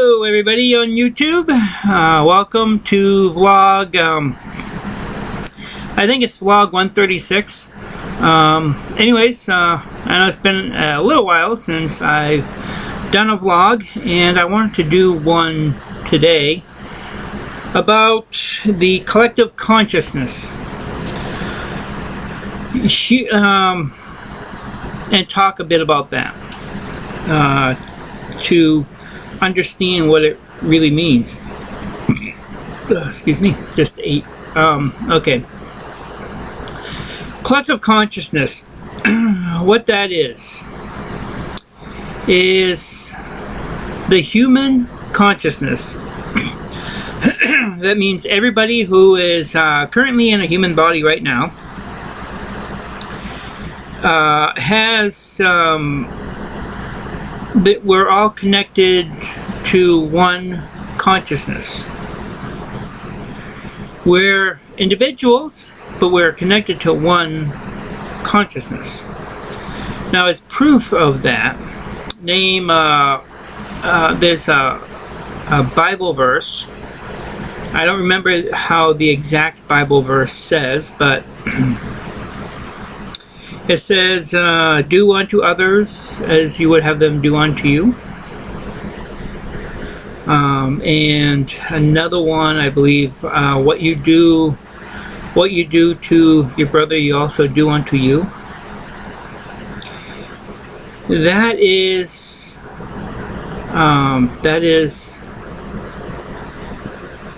Hello everybody on YouTube. Welcome to vlog, I think it's vlog 136. Anyways, I know it's been a little while since I've done a vlog, and I wanted to do one today about the collective consciousness. And talk a bit about that. To understand what it really means. Excuse me, just ate. Okay. Collective consciousness. What that is the human consciousness. That means everybody who is currently in a human body right now has that we're all connected to one consciousness. We're individuals, but we're connected to one consciousness. Now, as proof of that, there's a Bible verse. I don't remember how the exact Bible verse says, but it says, do unto others as you would have them do unto you. And another one, I believe, what you do to your brother, you also do unto you. That is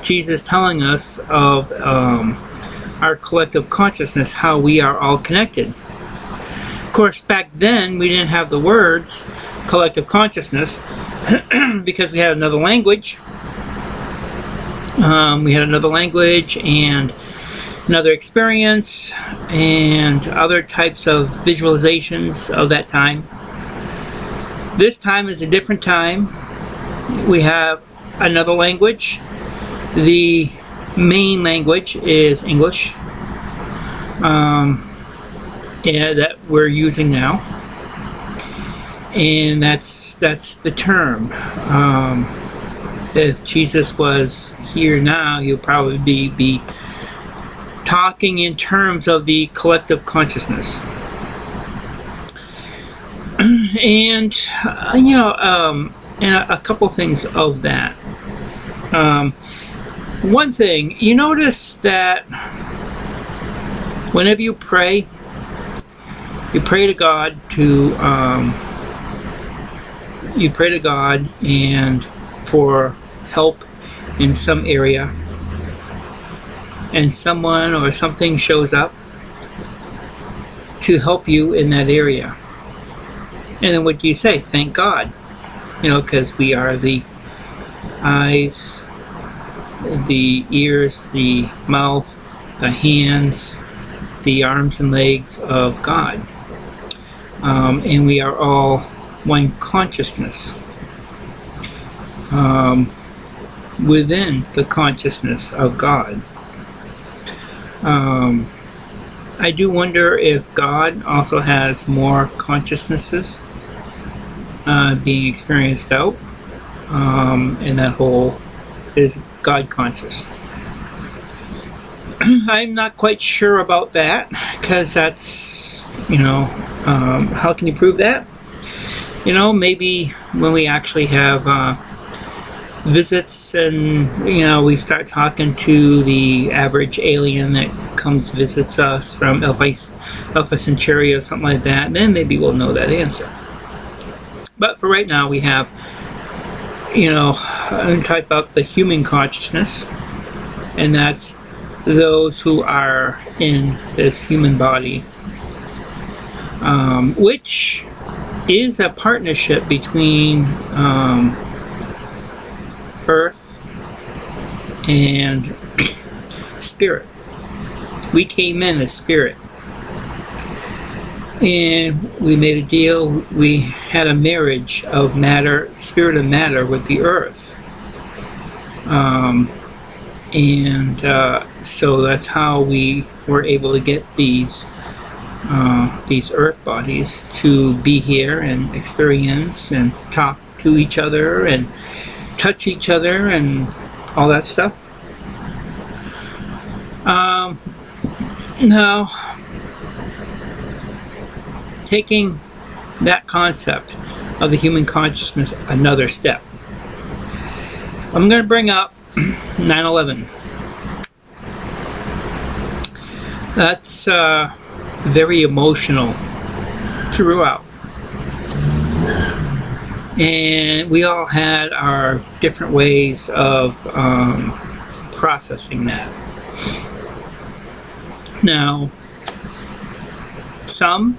Jesus telling us of our collective consciousness, how we are all connected. Of course, back then we didn't have the words collective consciousness because we had another language. We had another language and another experience and other types of visualizations of that time. This time is a different time. We have another language. The main language is English. That we're using now, and that's the term. If Jesus was here now, he'll probably be talking in terms of the collective consciousness. And and a couple things of that. One thing, you notice that whenever you pray to God and for help in some area, and someone or something shows up to help you in that area. And then what do you say? Thank God. Because we are the eyes, the ears, the mouth, the hands, the arms and legs of God. And we are all one consciousness within the consciousness of God. I do wonder if God also has more consciousnesses being experienced out, and that whole is God conscious. I'm not quite sure about that, because that's, how can you prove that? Maybe when we actually have visits and, we start talking to the average alien that comes visits us from Alpha Centauri or something like that, then maybe we'll know that answer. But for right now, we have, type up the human consciousness, and that's those who are in this human body, which is a partnership between earth and spirit. We came in as spirit, and we made a deal. We had a marriage of matter, spirit and matter, with the earth. So that's how we were able to get these earth bodies to be here and experience and talk to each other and touch each other and all that stuff. Now, taking that concept of the human consciousness another step, I'm going to bring up 9/11. That's very emotional throughout. And we all had our different ways of processing that. Now, some,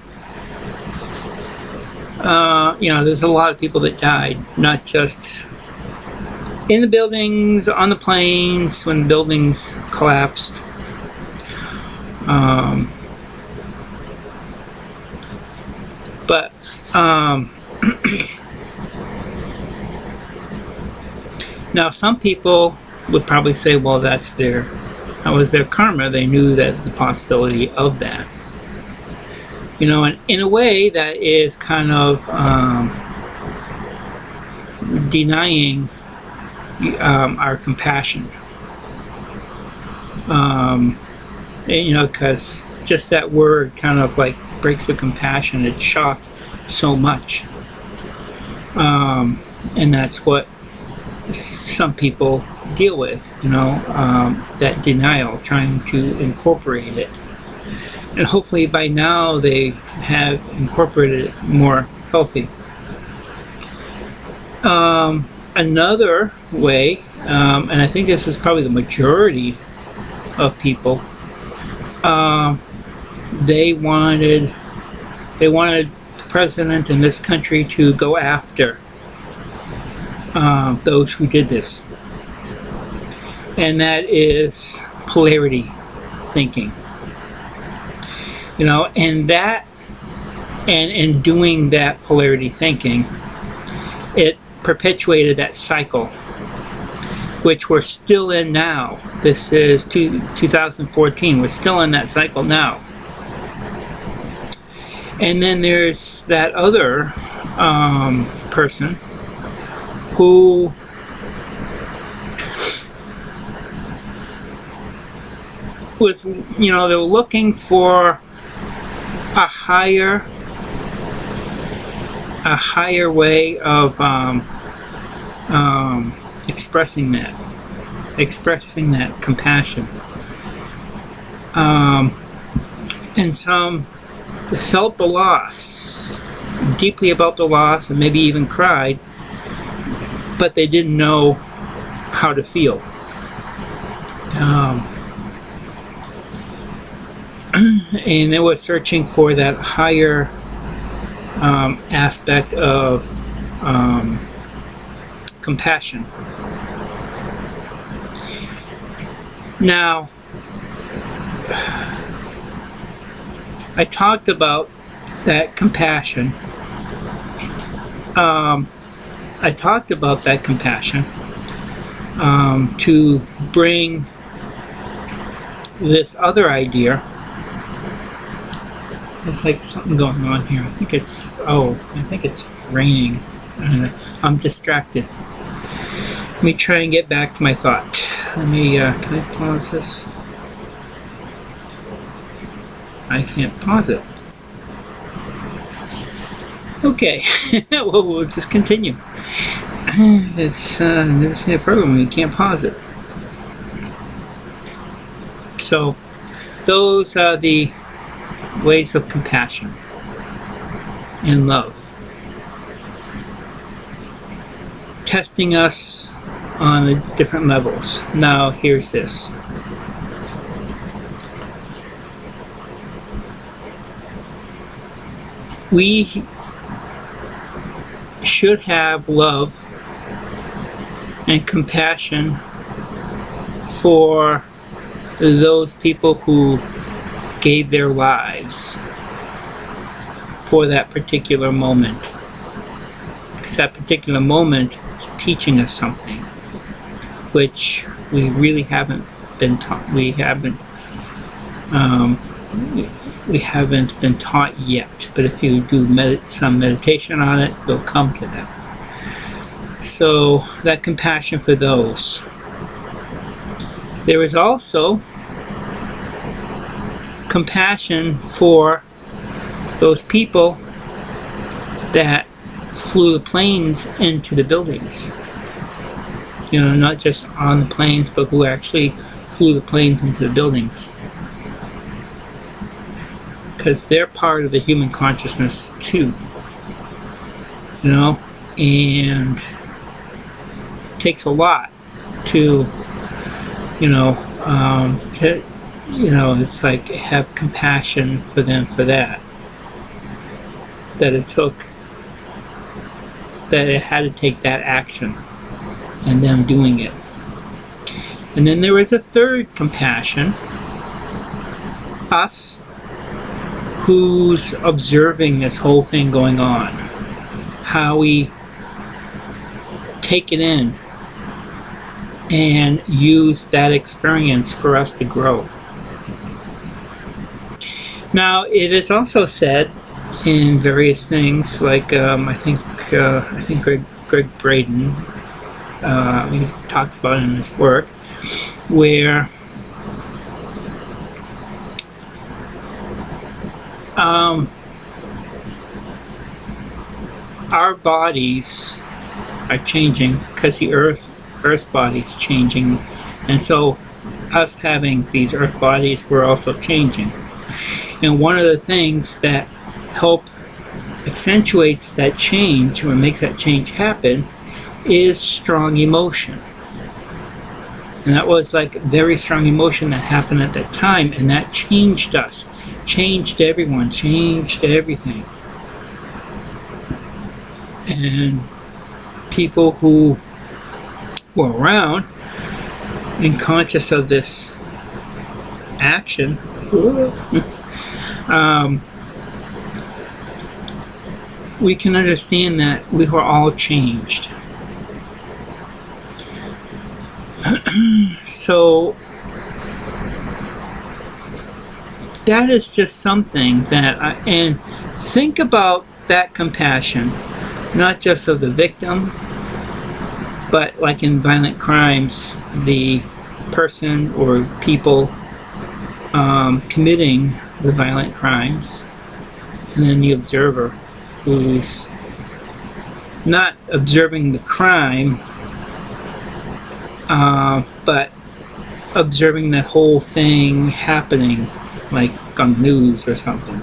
there's a lot of people that died, not just in the buildings, on the planes, when the buildings collapsed. Now some people would probably say, well, that was their karma. They knew that the possibility of that. And in a way that is kind of denying our compassion. Because just that word kind of like breaks with compassion. It shocked so much. And that's what some people deal with, that denial, trying to incorporate it. And hopefully by now they have incorporated it more healthy. Another way, and I think this is probably the majority of people, they wanted the president in this country to go after those who did this, and that is polarity thinking. And that, and in doing that polarity thinking, it perpetuated that cycle, which we're still in now. This is 2014. We're still in that cycle now. And then there's that other person who was, they were looking for a higher way of expressing that compassion. And some felt the loss, deeply about the loss, and maybe even cried, but they didn't know how to feel. And they were searching for that higher aspect of compassion. Now, I talked about that compassion. To bring this other idea. There's like something going on here. I think it's raining. I'm distracted. Let me try and get back to my thought. Can I pause this? I can't pause it. Okay, well, we'll just continue. It's never seen a program where you can't pause it. So, those are the ways of compassion and love, testing us on different levels. Now, here's this. We should have love and compassion for those people who gave their lives for that particular moment. Because that particular moment is teaching us something which we really haven't been taught. We haven't been taught yet. But if you do some meditation on it, you'll come to that. So that compassion for those. There is also compassion for those people that flew the planes into the buildings. You know, not just on the planes, but who actually flew the planes into the buildings. Because they're part of the human consciousness too. You know, and it takes a lot to, it's like have compassion for them for that. That it had to take that action and them doing it. And then there is a third compassion, us, who's observing this whole thing going on. How we take it in and use that experience for us to grow. Now, it is also said in various things, like I think Greg Braden, he talks about it in his work, where our bodies are changing because the Earth body's changing, and so us having these Earth bodies, we're also changing. And one of the things that help accentuates that change, or makes that change happen, is strong emotion. And that was like very strong emotion that happened at that time, and that changed us, changed everyone, changed everything. And people who were around and conscious of this action, we can understand that we were all changed. So that is just something that and think about that compassion, not just of the victim, but like in violent crimes, the person or people committing the violent crimes, and then the observer who's not observing the crime, but observing the whole thing happening, like on news or something.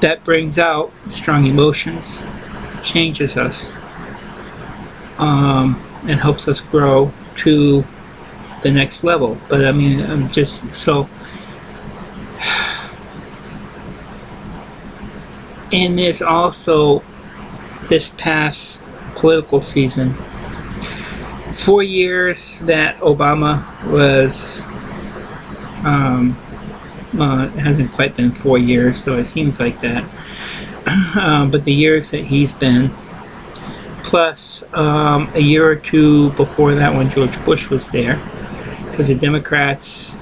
That brings out strong emotions, changes us, and helps us grow to the next level. But I mean, I'm just so. And there's also this past political season, 4 years that Obama was, well, it hasn't quite been 4 years, though it seems like that, but the years that he's been, plus a year or two before that when George Bush was there, because the Democrats,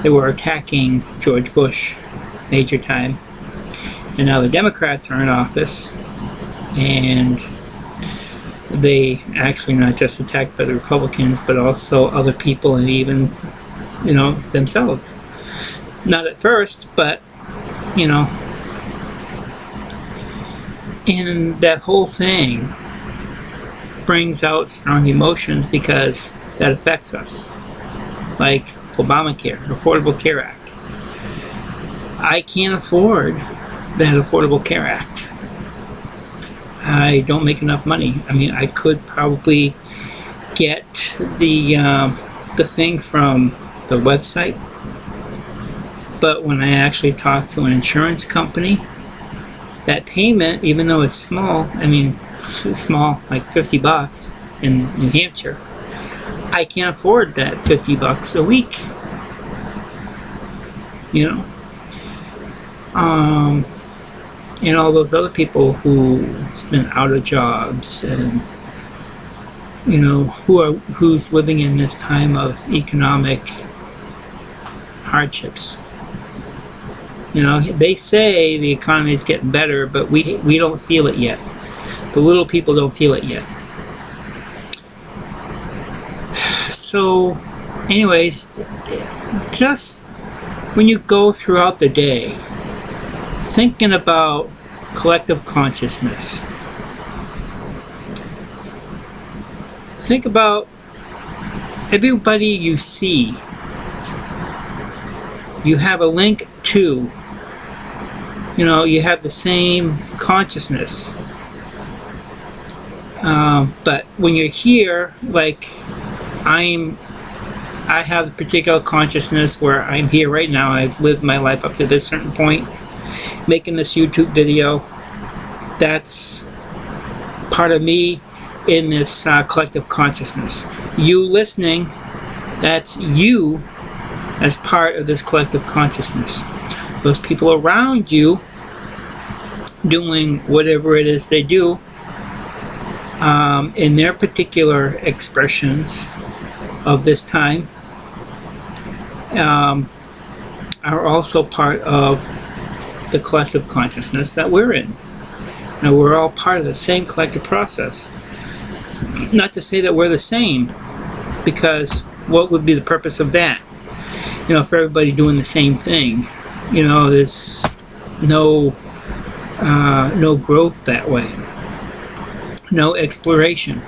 they were attacking George Bush major time. And now the Democrats are in office, and they actually not just attacked by the Republicans, but also other people, and even, themselves. Not at first, but, and that whole thing brings out strong emotions because that affects us. Like Obamacare, Affordable Care Act. I can't afford that Affordable Care Act. I don't make enough money. I mean, I could probably get the thing from the website, but when I actually talk to an insurance company, that payment, even though it's small, I mean, small, like $50 in New Hampshire, I can't afford that $50 a week. And all those other people who's been out of jobs, and who's living in this time of economic hardships. They say the economy is getting better, but we don't feel it yet. The little people don't feel it yet. So, anyways, just when you go throughout the day, thinking about collective consciousness, think about everybody you see. You have a link to, you have the same consciousness. But when you're here, like I have a particular consciousness where I'm here right now. I've lived my life up to this certain point, making this YouTube video. That's part of me in this collective consciousness. You listening, that's you as part of this collective consciousness. Those people around you doing whatever it is they do in their particular expressions of this time are also part of the collective consciousness that we're in. Now, we're all part of the same collective process. Not to say that we're the same, because what would be the purpose of that? If everybody doing the same thing, there's no growth that way, no exploration.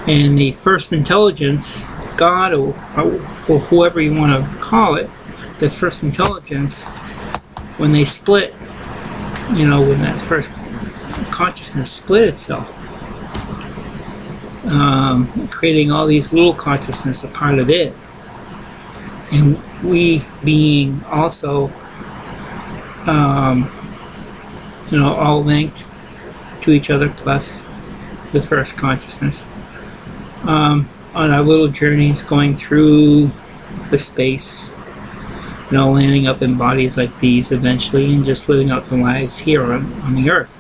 And the first intelligence, God, or whoever you want to call it, the first intelligence, when they split, when that first consciousness split itself, creating all these little consciousness a part of it, and we being also all linked to each other, plus the first consciousness, on our little journeys going through the space, landing up in bodies like these eventually, and just living out the lives here on the earth.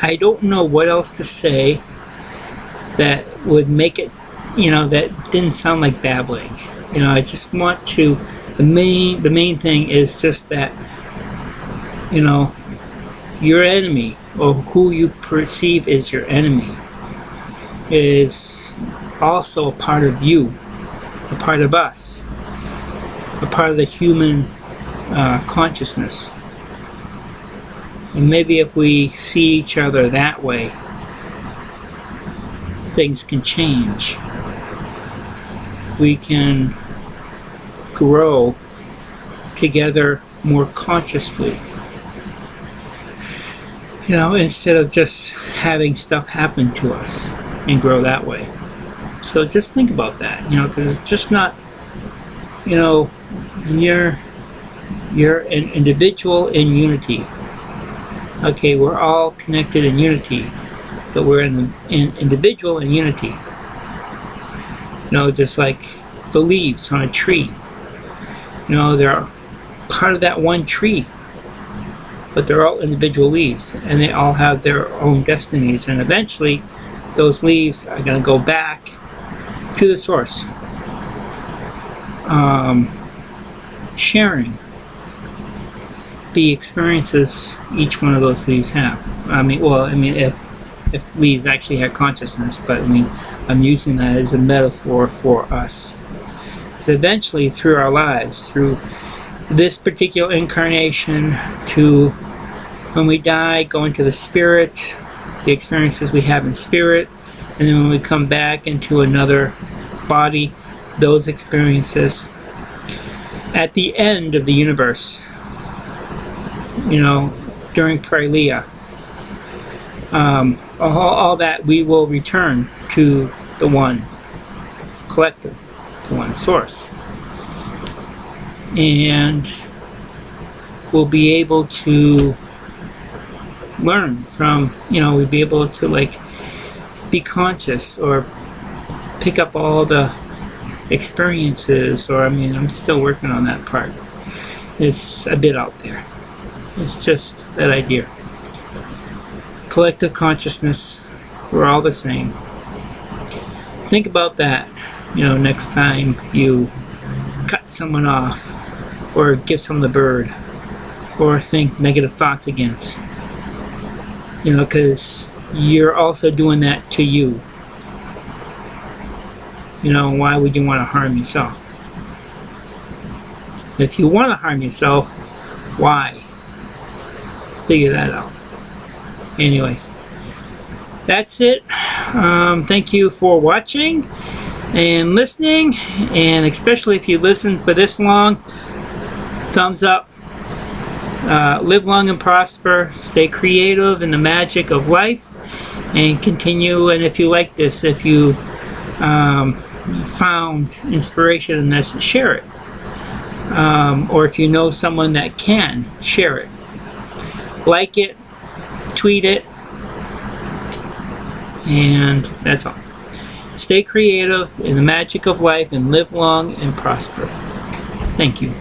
I don't know what else to say that would make it, that didn't sound like babbling. I just want to, the main thing is just that, your enemy, or who you perceive as your enemy, is also a part of you, a part of us, a part of the human consciousness. And maybe if we see each other that way, things can change. We can grow together more consciously. Instead of just having stuff happen to us and grow that way. So just think about that, because it's just not, you're an individual in unity. Okay, we're all connected in unity, but we're an individual in unity. Just like the leaves on a tree. They're part of that one tree, but they're all individual leaves, and they all have their own destinies, and eventually those leaves are going to go back to the source, sharing the experiences each one of those leaves have. If leaves actually had consciousness, but I'm using that as a metaphor for us. So eventually, through our lives, through this particular incarnation, to when we die, go into the spirit, the experiences we have in spirit, and then when we come back into another body, those experiences. At the end of the universe, during Pralia, all that, we will return to the one collective, the one source, and we'll be able to learn from, we'll be able to be conscious, or pick up all the experiences, or I'm still working on that part. It's a bit out there. It's just that idea. Collective consciousness, we're all the same. Think about that, next time you cut someone off, or give someone the bird, or think negative thoughts against. You know, because you're also doing that to you. You know, why would you want to harm yourself? If you want to harm yourself, why? Figure that out. Anyways, that's it. Thank you for watching and listening, and especially if you listened for this long, thumbs up. Live long and prosper. Stay creative in the magic of life, and continue. And if you like this, if you found inspiration in this, share it. Or if you know someone that can, share it. Like it, tweet it, and that's all. Stay creative in the magic of life and live long and prosper. Thank you.